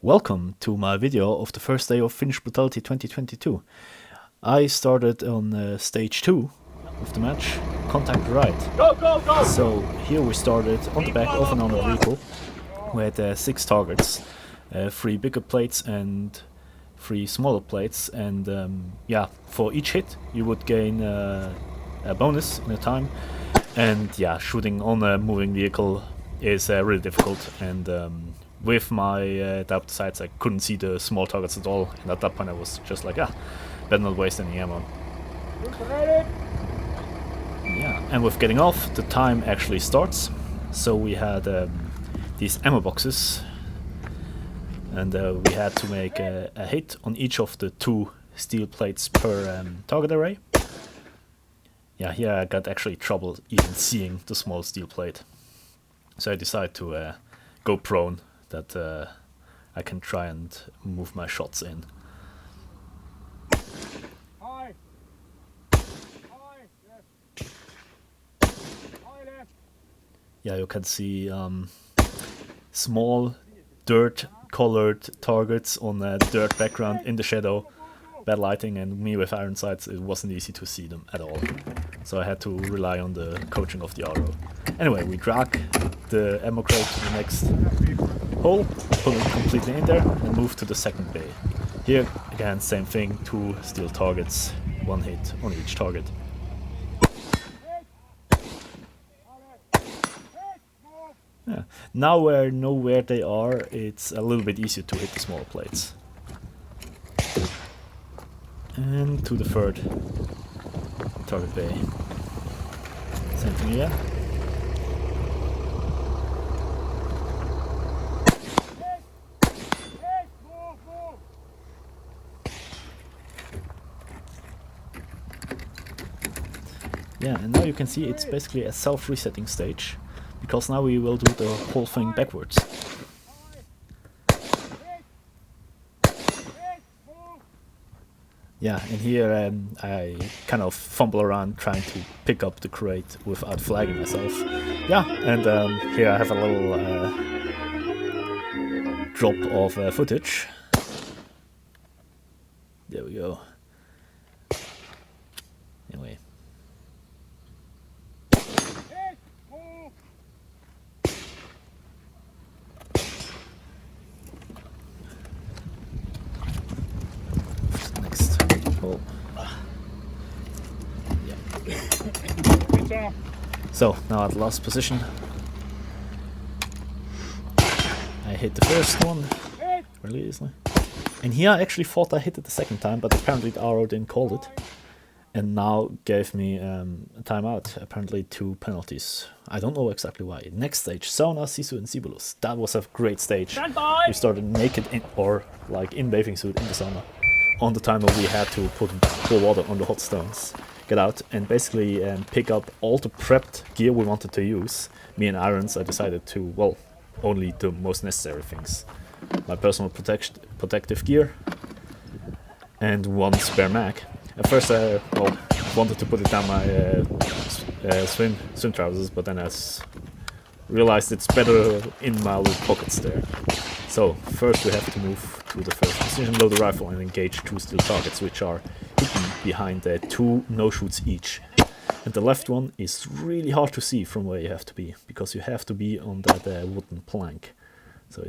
Welcome to my video of the first day of Finnish Brutality 2022. I started on stage 2 of the match, contact right. Go, go, go! So here we started on the back of an armored vehicle. We had 6 targets, 3 bigger plates and 3 smaller plates, and yeah, for each hit you would gain a bonus in a time. And yeah, shooting on a moving vehicle is really difficult, and with my adapter sights I couldn't see the small targets at all, and at that point I was just like, better not waste any ammo. Yeah, and with getting off, the time actually starts. So we had these ammo boxes, and we had to make a hit on each of the 2 steel plates per target array. Yeah, here I got actually trouble even seeing the small steel plate. So I decided to go prone, that I can try and move my shots in. High. High, left. High, left. Yeah, you can see small dirt-colored targets on a dirt background in the shadow, bad lighting, and me with iron sights, it wasn't easy to see them at all. So I had to rely on the coaching of the RO. Anyway, we drag the ammo crate to the next hole, put it completely in there, and move to the second bay. Here, again, same thing, 2 steel targets, 1 hit on each target. Yeah. Now I know where they are, it's a little bit easier to hit the small plates. And to the third target bay. Same thing here. Yeah, and now you can see it's basically a self-resetting stage, because now we will do the whole thing backwards. Yeah, and here I kind of fumble around trying to pick up the crate without flagging myself. Yeah, and here I have a little drop of footage. There we go. Anyway. Oh. Yeah. So now at the last position, I hit the first one really easily, and here I actually thought I hit it the second time, but apparently the RO didn't call it, and now gave me a timeout, apparently 2 penalties. I don't know exactly why. Next stage, sauna, Sisu and cibulus. That was a great stage. We started naked in, or like in bathing suit in the sauna. On the timer we had to pour water on the hot stones, get out, and basically pick up all the prepped gear we wanted to use. Me and Irons, I decided to, well, only the most necessary things. My personal protective gear and 1 spare mag. At first I wanted to put it down my swim trousers, but then I realized it's better in my little pockets there. So first we have to move to the first position, load the rifle and engage 2 steel targets, which are hidden behind 2 no-shoots each. And the left one is really hard to see from where you have to be, because you have to be on that wooden plank. So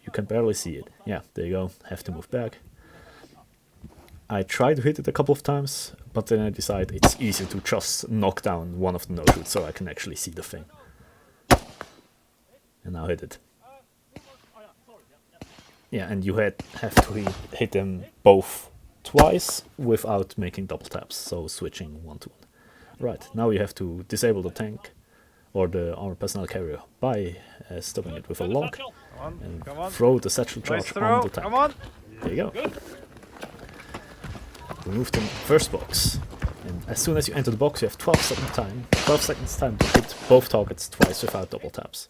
you can barely see it. Yeah, there you go, have to move back. I tried to hit it a couple of times, but then I decided it's easier to just knock down one of the no-shoots so I can actually see the thing. And now hit it. Yeah, and you have to hit them both twice without making double taps, so switching 1 to 1. Right, now you have to disable the tank or the armored personnel carrier by stopping it with a lock and throw the satchel charge on the tank. There you go. Remove the first box, and as soon as you enter the box you have 12 seconds time to hit both targets twice without double taps.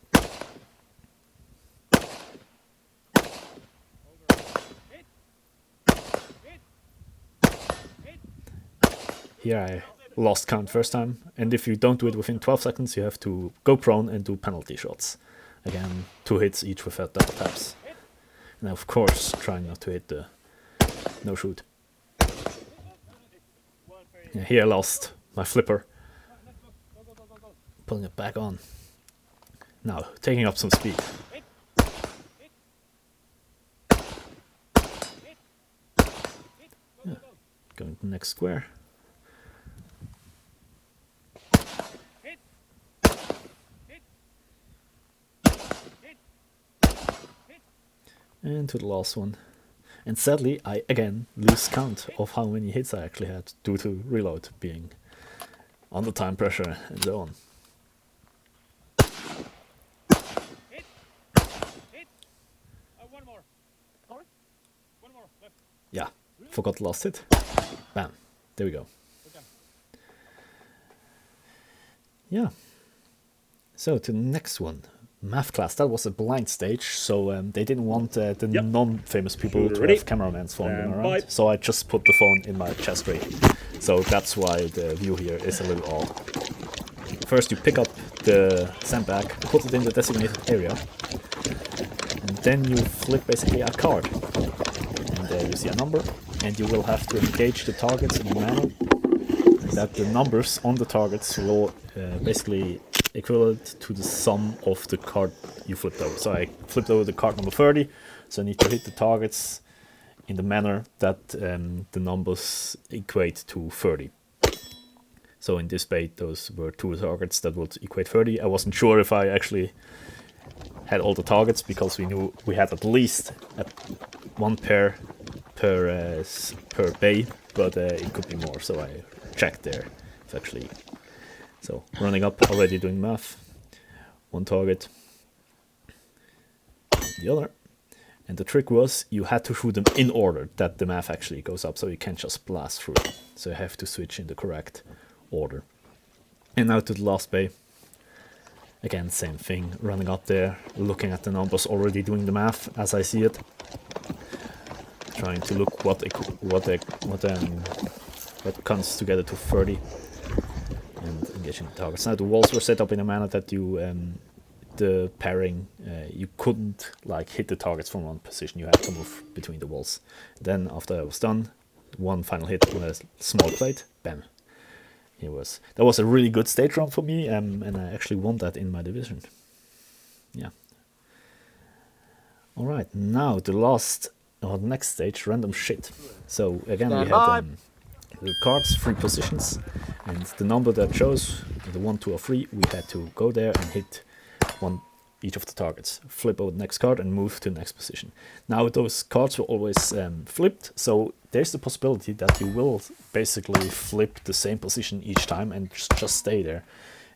Here I lost count first time, and if you don't do it within 12 seconds you have to go prone and do penalty shots. Again, 2 hits each without double taps. And of course, trying not to hit the no shoot. Yeah, here I lost my flipper. Pulling it back on. Now, taking up some speed. Yeah. Going to the next square. And to the last one. And sadly, I again lose count of how many hits I actually had due to reload being under time pressure and so on. One more. Sorry? One more. Left. Yeah, forgot the last hit. Bam. There we go. Okay. Yeah. So to the next one. Math class, that was a blind stage, so they didn't want the non-famous people to have cameraman's phone them around. So I just put the phone in my chest rig. So that's why the view here is a little odd. First you pick up the sandbag, put it in the designated area, and then you flip basically a card. And there you see a number, and you will have to engage the targets in a manner that the numbers on the targets will basically equivalent to the sum of the card you flipped over. So I flipped over the card number 30, so I need to hit the targets in the manner that the numbers equate to 30. So in this bait, those were 2 targets that would equate 30. I wasn't sure if I actually had all the targets, because we knew we had at least 1 pair per bay, but it could be more, so I checked there. It's actually... So, running up, already doing math. 1 target. The other. And the trick was, you had to shoot them in order that the math actually goes up, so you can't just blast through it. So you have to switch in the correct order. And now to the last bay. Again, same thing. Running up there, looking at the numbers, already doing the math as I see it. Trying to look what comes together to 30. And engaging the targets. Now the walls were set up in a manner that you, the pairing, you couldn't like hit the targets from one position. You had to move between the walls. Then after I was done, 1 final hit on a small plate. Bam. Here was. That was a really good stage run for me, and I actually won that in my division. Yeah. All right. Now the next stage, random shit. So again we had. The cards, 3 positions, and the number that chose, the 1, 2 or 3, we had to go there and hit each of the targets, flip over the next card and move to the next position. Now those cards were always flipped, so there's the possibility that you will basically flip the same position each time and just stay there.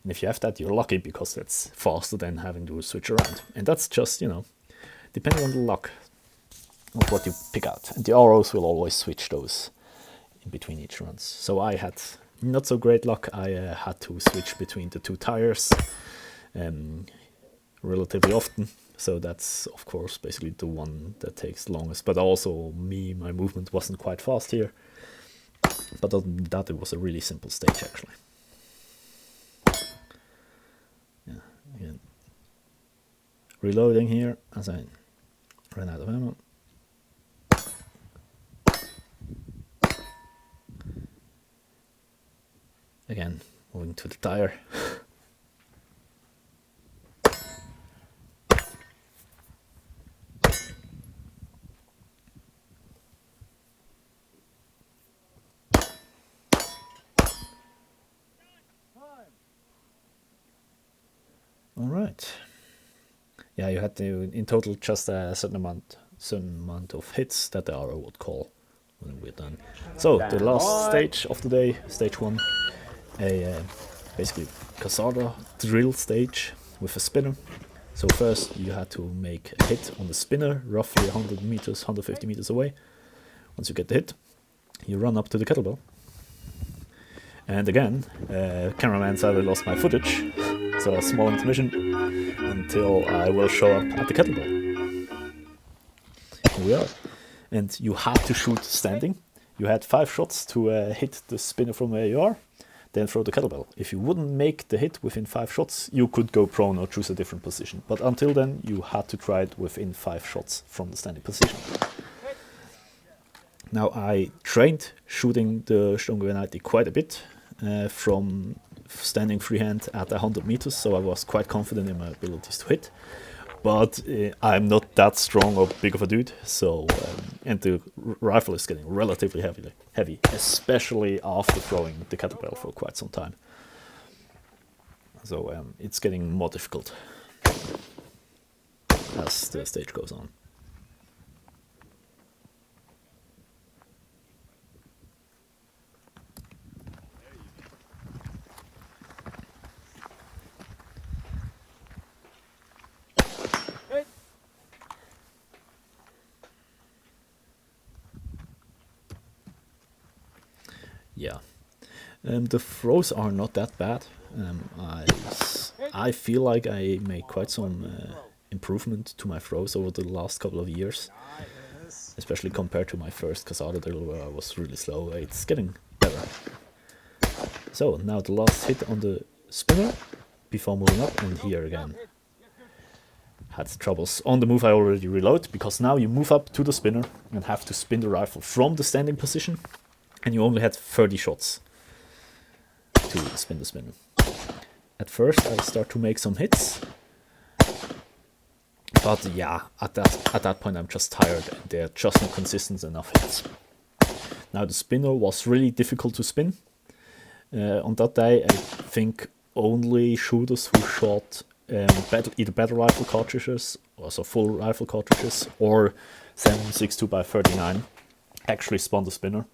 And if you have that, you're lucky, because that's faster than having to switch around. And that's just, you know, depending on the luck of what you pick out. And the ROs will always switch those in between each runs. So I had not so great luck. I had to switch between the 2 tires relatively often. So that's of course basically the one that takes longest. But also my movement wasn't quite fast here. But other than that, it was a really simple stage actually. Yeah, again. Reloading here as I ran out of ammo. Again, moving to the tire. All right. Yeah, you had to, in total, just a certain amount of hits that the RO would call when we're done. So the last stage of the day, stage 1. Basically Casada drill stage with a spinner. So first you had to make a hit on the spinner, roughly 100 meters, 150 meters away. Once you get the hit, you run up to the kettlebell. And again, cameraman sadly lost my footage, so a small intermission until I will show up at the kettlebell. Here we are. And you had to shoot standing. You had 5 shots to hit the spinner from where you are. then throw the kettlebell. If you wouldn't make the hit within 5 shots, you could go prone or choose a different position. But until then, you had to try it within 5 shots from the standing position. Now, I trained shooting the Stgw90 quite a bit from standing freehand at 100 meters, so I was quite confident in my abilities to hit. But I'm not that strong or big of a dude, so and the rifle is getting relatively heavy, especially after throwing the kettlebell for quite some time. So it's getting more difficult as the stage goes on. Yeah, the throws are not that bad. I feel like I made quite some improvement to my throws over the last couple of years, especially compared to my first Casada drill where I was really slow. It's getting better. So now the last hit on the spinner before moving up, and here again. Had troubles on the move. I already reload, because now you move up to the spinner and have to spin the rifle from the standing position, and you only had 30 shots to spin the spinner. At first I start to make some hits, but yeah, at that point I'm just tired and they're just not consistent enough hits. Now the spinner was really difficult to spin. On that day I think only shooters who shot either battle rifle cartridges, also full rifle cartridges, or 7.62 by 39 actually spun the spinner.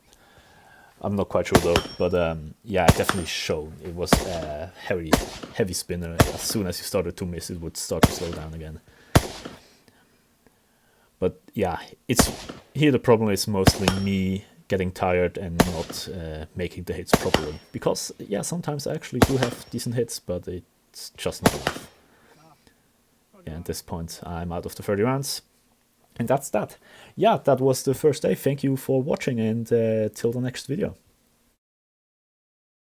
I'm not quite sure though, but yeah, it definitely showed. It was a heavy spinner. As soon as you started to miss, it would start to slow down again. But yeah, here the problem is mostly me getting tired and not making the hits properly. Because yeah, sometimes I actually do have decent hits, but it's just not enough. Yeah, at this point I'm out of the 30 rounds. And that's that. Yeah, that was the first day. Thank you for watching, and till the next video.